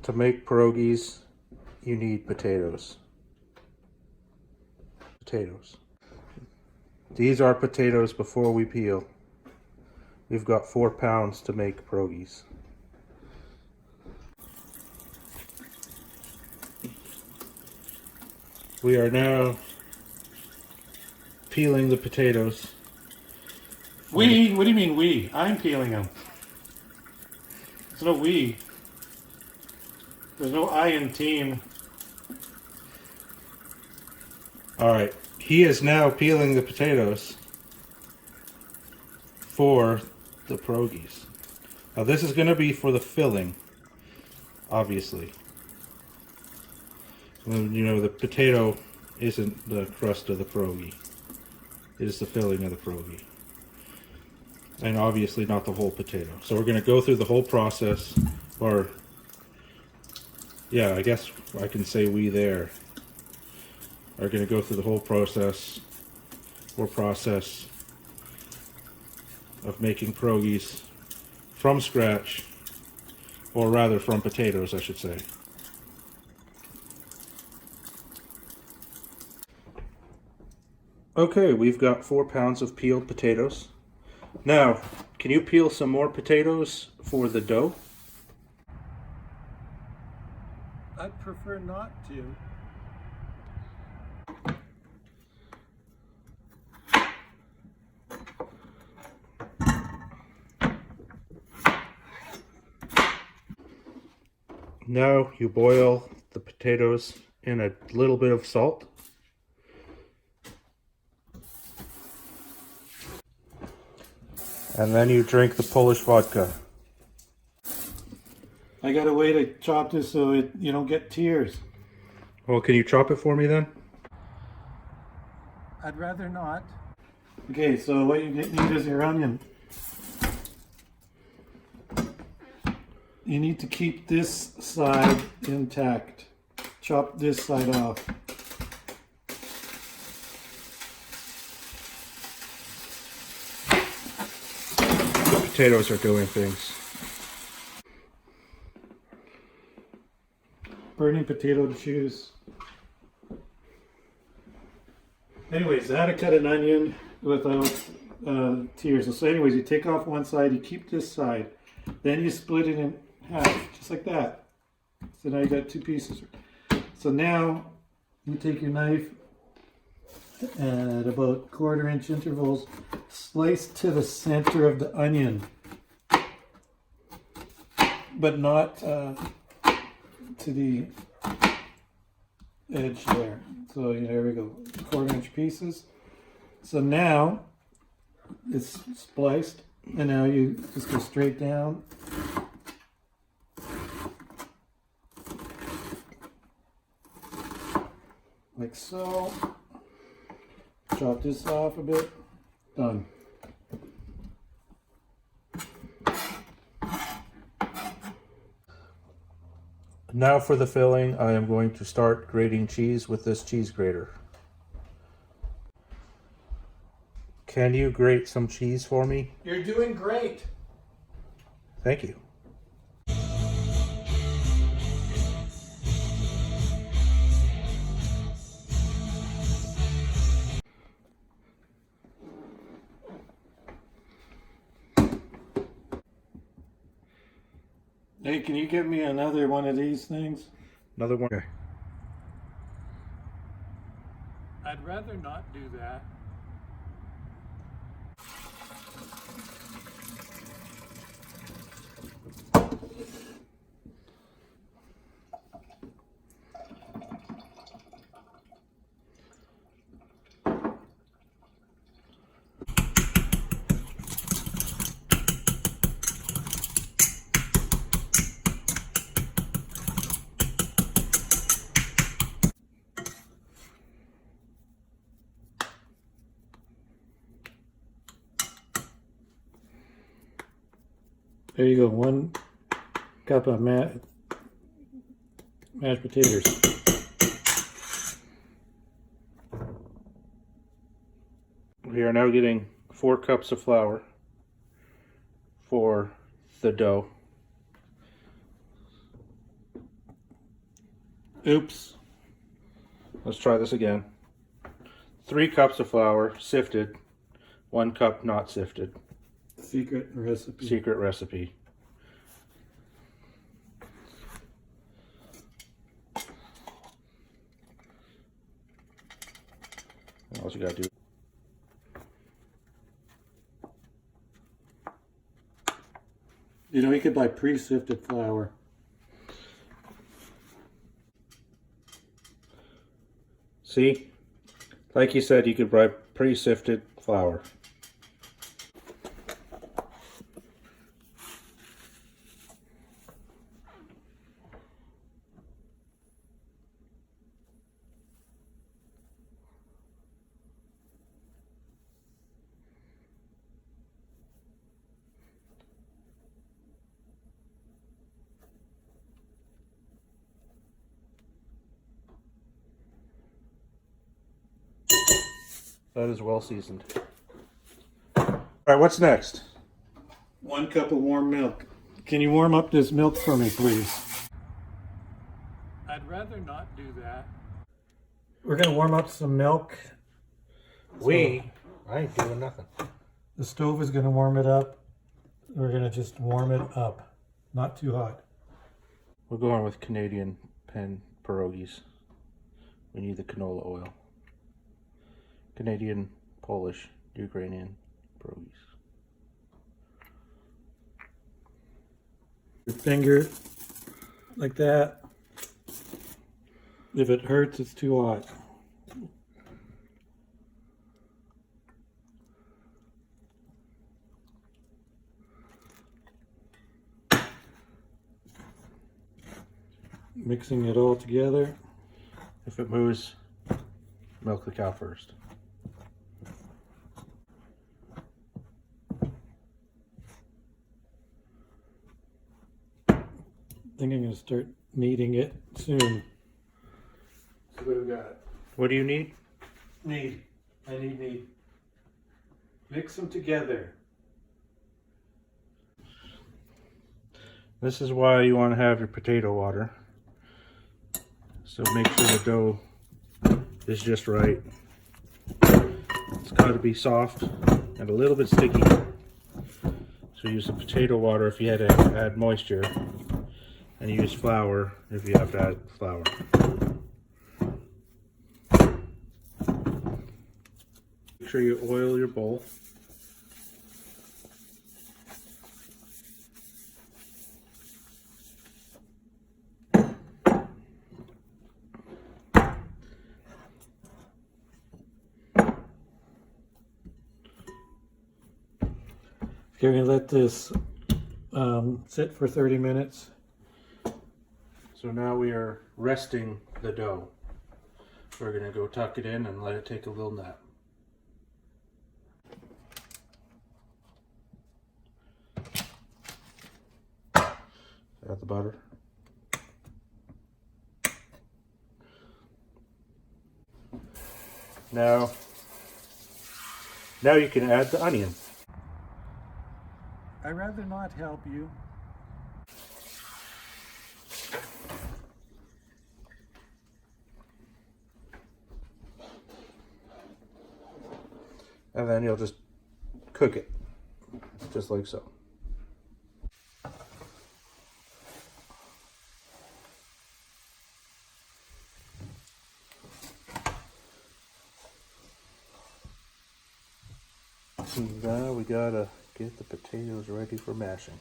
To make pierogies, you need potatoes. Potatoes. These are potatoes before we peel. We've got 4 pounds to make pierogies. We are now peeling the potatoes. We? What do you mean we? I'm peeling them. There's no we. There's no I in team. Alright, he is now peeling the potatoes for the pierogies. Now this is going to be for the filling, obviously. You know, the potato isn't the crust of the pierogi. It is the filling of the pierogi. And obviously not the whole potato. So we're going to go through the whole process, or yeah, I guess I can say we there are going to go through the whole process of making pierogies from scratch, or rather from potatoes, I should say. Okay, we've got 4 pounds of peeled potatoes. Now, can you peel some more potatoes for the dough? I'd prefer not to. Now you boil the potatoes in a little bit of salt. And then you drink the Polish vodka. I got a way to chop this so you don't get tears. Well, can you chop it for me then? I'd rather not. Okay, so what you need is your onion. You need to keep this side intact. Chop this side off. The potatoes are doing things. Burning potato juice. Anyways, how to cut an onion without tears. So anyways, you take off one side, you keep this side, then you split it in half, just like that. So now you got 2 pieces. So now you take your knife at about 1/4 inch intervals, slice to the center of the onion, but not to the edge there. So there we go, 1/4 inch pieces. So now it's spliced, and now you just go straight down. Like so. Chop this off a bit. Done. Now for the filling, I am going to start grating cheese with this cheese grater. Can you grate some cheese for me? You're doing great. Thank you. Hey, can you get me another one of these things? Another one. Okay. I'd rather not do that. There you go, 1 cup of mashed potatoes. We are now getting 4 cups of flour for the dough. Oops. Let's try this again. 3 cups of flour, sifted. 1 cup not sifted. Secret recipe. Secret recipe. All you gotta do. You know, you could buy pre-sifted flour. See? Like you said, you could buy pre-sifted flour. That is well seasoned. All right, what's next? 1 cup of warm milk. Can you warm up this milk for me, please? I'd rather not do that. We're going to warm up some milk. I ain't doing nothing. The stove is going to warm it up. We're going to just warm it up. Not too hot. We're going with Canadian pen pierogies. We need the canola oil. Canadian, Polish, Ukrainian pierogies. Your finger like that. If it hurts, it's too hot. Mixing it all together. If it moves, milk the cow first. I think I'm going to start kneading it soon. So what do we got? What do you need? Knead. I need knead. Mix them together. This is why you want to have your potato water. So make sure the dough is just right. It's got to be soft and a little bit sticky. So use the potato water if you had to add moisture, and use flour if you have to add flour. Make sure you oil your bowl. Okay, we're going to let this sit for 30 minutes. So now we are resting the dough. We're going to go tuck it in and let it take a little nap. Add the butter. Now you can add the onion. I'd rather not help you. And then you'll just cook it, just like so. And now we gotta get the potatoes ready for mashing.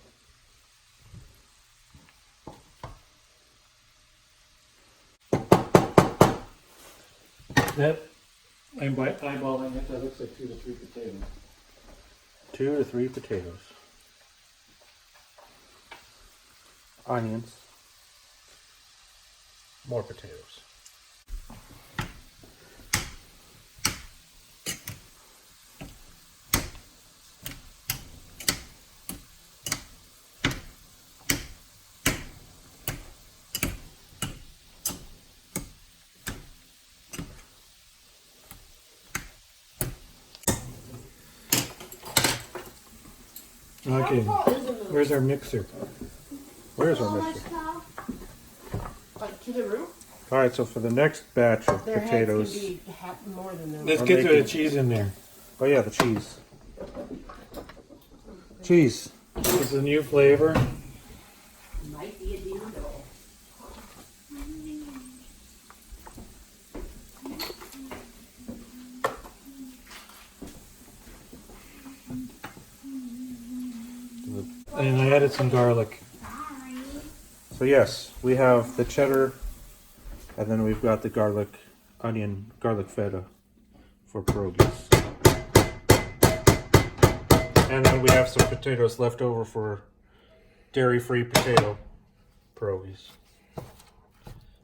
That, I'm by eyeballing it, that looks like 2 to 3 potatoes. 2 to 3 potatoes. Onions. More potatoes. Okay, where's our mixer? Where's our mixer? Like to the room? All right, so for the next batch of Their potatoes, heads can be more than their Let's Or get making- the cheese in there. oh yeah, the cheese. Cheese. It's a new flavor. might be a dildo. And I added some garlic. So yes, we have the cheddar, and then we've got the garlic feta for pierogies. And then we have some potatoes left over for dairy-free potato pierogies,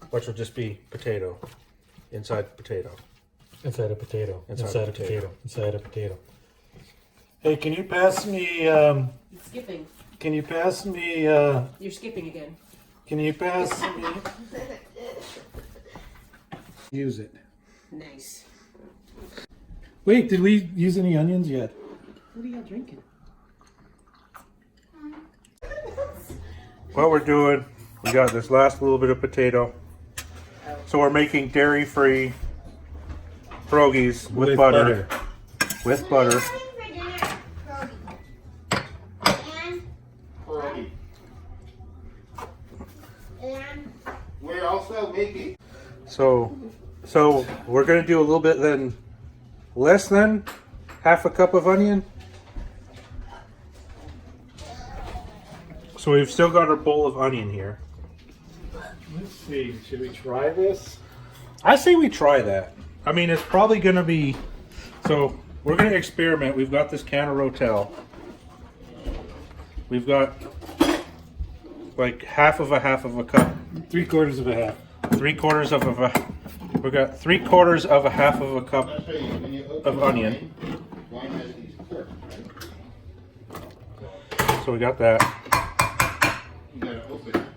which will just be potato inside potato. Inside a potato. Inside a potato. Inside a potato. Hey, can you pass me? It's skipping. Can you pass me? You're skipping again. Can you pass me? Use it. Nice. Wait, did we use any onions yet? What are y'all drinking? What we're doing, we got this last little bit of potato. So we're making dairy-free pierogies with butter. With butter. And we're also making So we're gonna do a little bit then, less than half a cup of onion. So we've still got our bowl of onion here. Let's see. Should we try this? I say we try that. I mean, it's probably gonna be, so we're gonna experiment. We've got this can of Rotel. We've got like half of a cup. 3/4 of a half. 3/4 of a, we got 3/4 of a half of a cup I'll show you when you open of the onion. wine has these corks, right? So we got that. You gotta open it.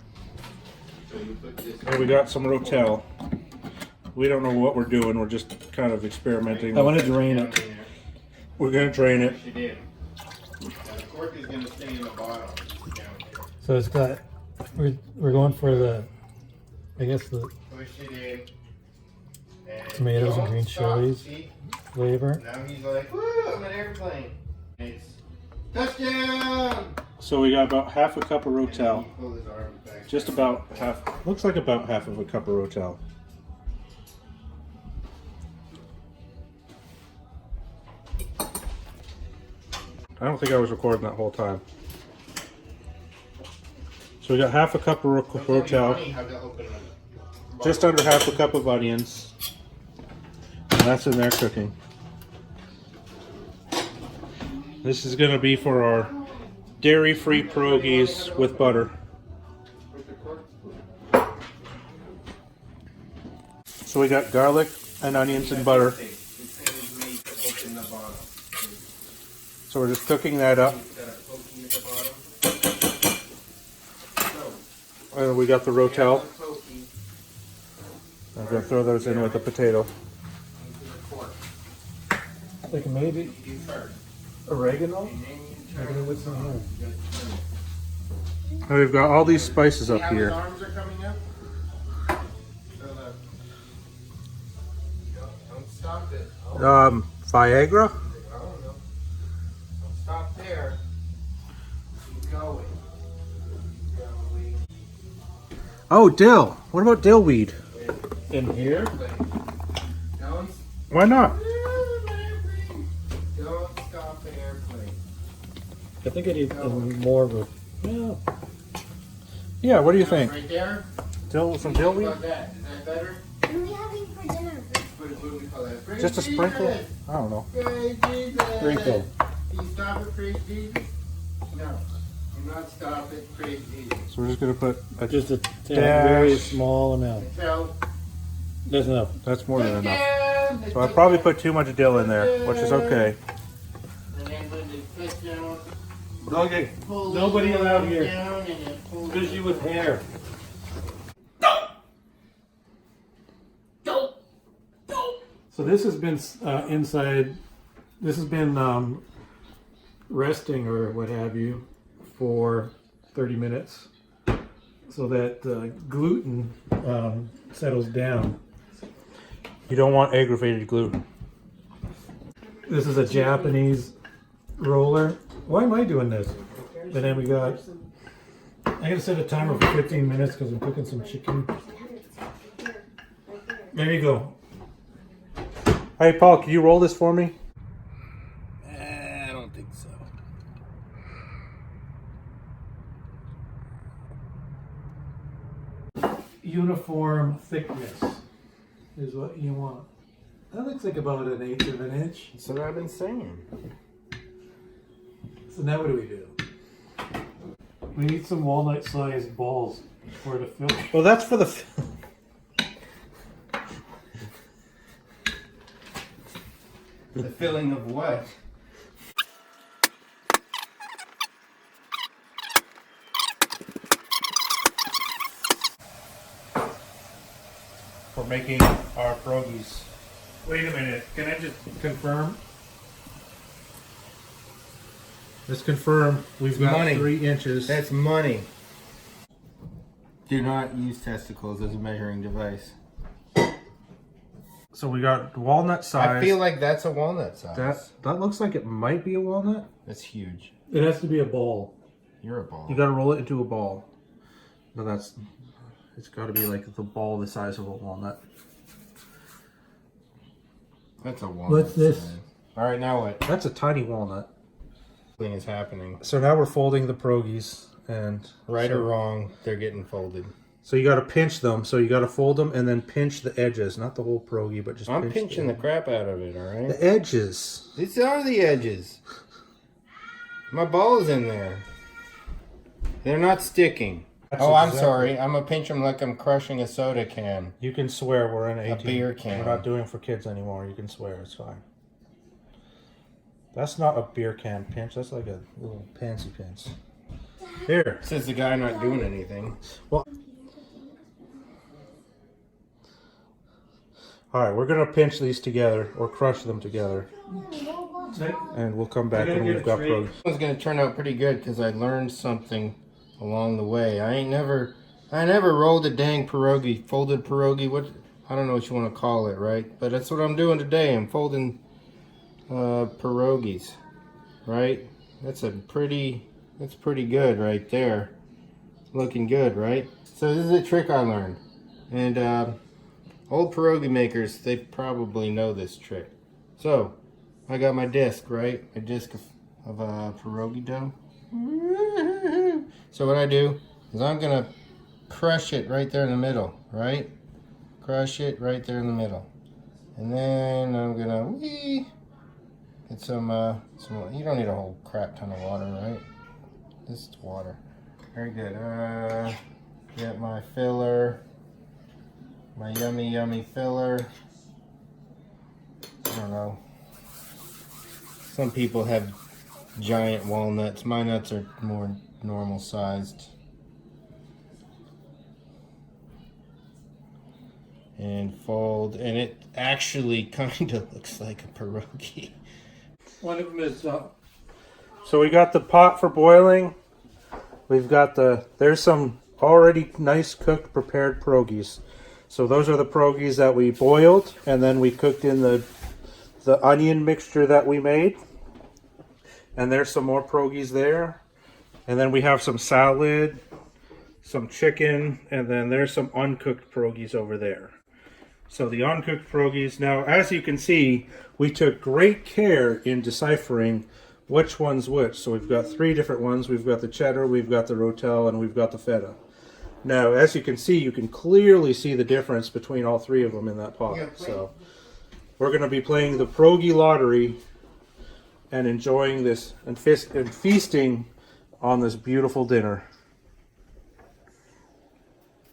So you put this. And we got some Rotel. We don't know what we're doing. We're just kind of experimenting. I want to drain down it. in there. We're gonna drain it. Push it in. Now the cork is gonna stay in the bottom down here. So it's got. We're going for the. I guess the Push it in. And Tomatoes and don't green stop, chilies. see? flavor. Now he's like, woo, I'm an airplane. It's touchdown! So we got about half a cup of And then Rotel. he pulled his arms back Just down. about half. Looks like about half of a cup of Rotel. I don't think I was recording that whole time. So we got half a cup of Don't tell me Rotel, funny how to open them. just under half a cup of onions, and that's in there cooking. This is going to be for our dairy-free pierogies with butter. Put the cork. So we got garlic and onions and butter. This thing is made to open the bottom. So we're just cooking that up. Instead of poking at the bottom. So, And we got the Rotel. the poking I'm going to throw those in with the potato. into the cork. Like maybe You do first. oregano. And then you Maybe turn. with some here. You gotta turn it. And we've got all these spices See up how his here. arms are coming up? So look. Don't stop it. Oh, Viagra? I don't know. Don't stop there. Keep going. Keep going. Oh, dill. What about dill weed? In here. Don't Why not? Don't stop the airplane. I think I need more of a. Yeah. Yeah, what do you think? Right there. Some dill How weed? about that? Is that better? What are we having for dinner? What do we call that? Praise Just a sprinkle? Jesus. I don't know. Praise Jesus. Sprinkle. Can you stop it, praise Jesus? No. Do not stop it, praise Jesus. So we're just going to put a, Just a Dash. very small amount. Until That's enough. that's more than enough. touchdown. So I probably put too much dill in there, which is okay. And then when the touchdown, Okay. pull the Nobody arm allowed here. down and then pull the- Busy with hair. So this has been inside. This has been resting or what have you for 30 minutes. so that gluten settles down. You don't want aggravated gluten. This is a Japanese roller. Why am I doing this? And then we got, I'm going to set a timer for 15 minutes because I'm cooking some chicken. There you go. Hey, Paul, can you roll this for me? I don't think so. Uniform thickness is what you want. That looks like about 1/8 of an inch. That's what I've been saying. So now what do we do? We need some walnut-sized balls for the filling. Well, that's for the... The filling of what? For making our pierogies. Wait a minute. Can I just confirm? Let's confirm we've got Money. 3 inches. That's money. Do not use testicles as a measuring device. So we got walnut size. I feel like that's a walnut size. that looks like it might be a walnut. That's huge. It has to be a ball. You're a ball. You got to roll it into a ball. No, it's got to be like the ball the size of a walnut. That's a walnut. What's this? size. All right, now what? That's a tiny walnut. Thing is happening. So now we're folding the pierogies, and Right or wrong, they're getting folded. so you got to pinch them. So you got to fold them and then pinch the edges, not the whole pierogi, but just I'm pinch pinching the crap out of it, all right? the edges. These are the edges. My ball's in there. They're not sticking. I'm sorry. I'm going to pinch them like I'm crushing a soda can. You can swear, we're in 18. beer can. We're not doing for kids anymore. You can swear, it's fine. That's not a beer can pinch. That's like a little pansy pinch. Here. Says the guy not doing anything. Well, all right, we're gonna pinch these together or crush them together, and we'll come back I gotta when get we've a got tray. pierogies. It was going to turn out pretty good because I learned something along the way. I never rolled a dang pierogi, folded pierogi. What, I don't know what you want to call it, right? But that's what I'm doing today. I'm folding pierogies, right? That's pretty good right there. Looking good, right? So this is a trick I learned, and old pierogi makers, they probably know this trick. So I got my disc, right? My disc of pierogi dough. So what I do is I'm gonna crush it right there in the middle, right? Crush it right there in the middle, and then I'm gonna get some. You don't need a whole crap ton of water, right? Just water. Very good. Get my filler, my yummy filler. I don't know. Some people have giant walnuts. My nuts are more normal sized. And fold, and it actually kind of looks like a pierogi. One of them is So we got the pot for boiling. We've got there's some already nice cooked prepared pierogies. So those are the pierogies that we boiled and then we cooked in the onion mixture that we made. And there's some more pierogies there. And then we have some salad, some chicken, and then there's some uncooked pierogies over there. So the uncooked pierogies, now as you can see, we took great care in deciphering which one's which. So we've got 3 different ones. We've got the cheddar, we've got the rotel, and we've got the feta. Now, as you can see, you can clearly see the difference between all 3 of them in that pot. So we're going to be playing the pierogi lottery and enjoying this and feasting on this beautiful dinner.